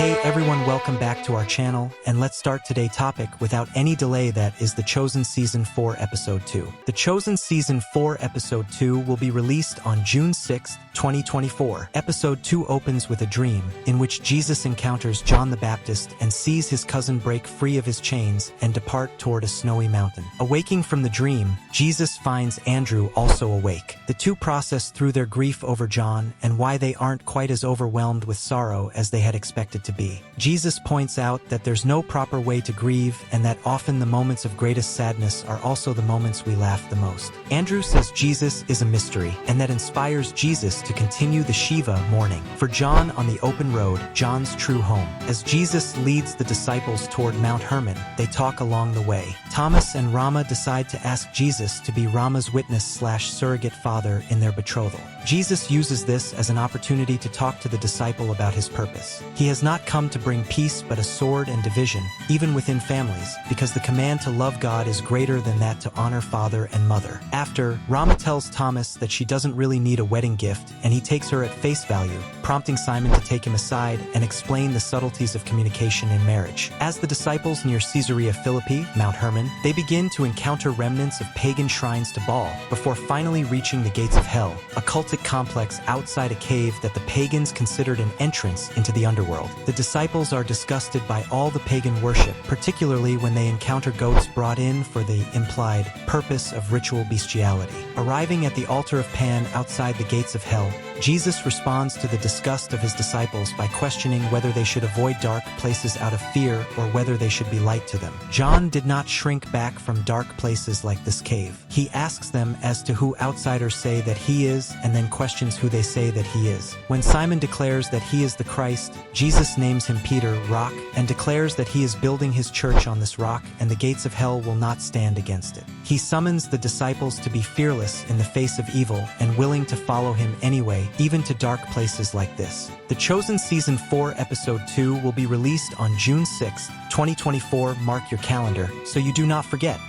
Hey everyone, welcome back to our channel, and let's start today's topic without any delay. That is The Chosen Season 4 Episode 2. The Chosen Season 4 Episode 2 will be released on June 6, 2024. Episode 2 opens with a dream, in which Jesus encounters John the Baptist and sees his cousin break free of his chains and depart toward a snowy mountain. Awaking from the dream, Jesus finds Andrew also awake. The two process through their grief over John and why they aren't quite as overwhelmed with sorrow as they had expected to be. Jesus points out that there's no proper way to grieve and that often the moments of greatest sadness are also the moments we laugh the most. Andrew says Jesus is a mystery, and that inspires Jesus to continue the Shiva mourning. For John on the open road, John's true home. As Jesus leads the disciples toward Mount Hermon, they talk along the way. Thomas and Rama decide to ask Jesus to be Rama's witness/surrogate father in their betrothal. Jesus uses this as an opportunity to talk to the disciple about his purpose. He has not come to bring peace but a sword and division, even within families, because the command to love God is greater than that to honor father and mother. After, Rama tells Thomas that she doesn't really need a wedding gift, and he takes her at face value, prompting Simon to take him aside and explain the subtleties of communication in marriage. As the disciples near Caesarea Philippi, Mount Hermon, they begin to encounter remnants of pagan shrines to Baal, before finally reaching the gates of hell, a cultic complex outside a cave that the pagans considered an entrance into the underworld. The disciples are disgusted by all the pagan worship, particularly when they encounter goats brought in for the implied purpose of ritual bestiality. Arriving at the altar of Pan outside the gates of hell, Jesus responds to the disgust of his disciples by questioning whether they should avoid dark places out of fear or whether they should be light to them. John did not shrink back from dark places like this cave. He asks them as to who outsiders say that he is, and then questions who they say that he is. When Simon declares that he is the Christ, Jesus names him Peter, Rock, and declares that he is building his church on this rock and the gates of hell will not stand against it. He summons the disciples to be fearless in the face of evil and willing to follow him anyway, even to dark places like this. The Chosen Season 4 Episode 2 will be released on June 6, 2024. Mark your calendar so you do not forget.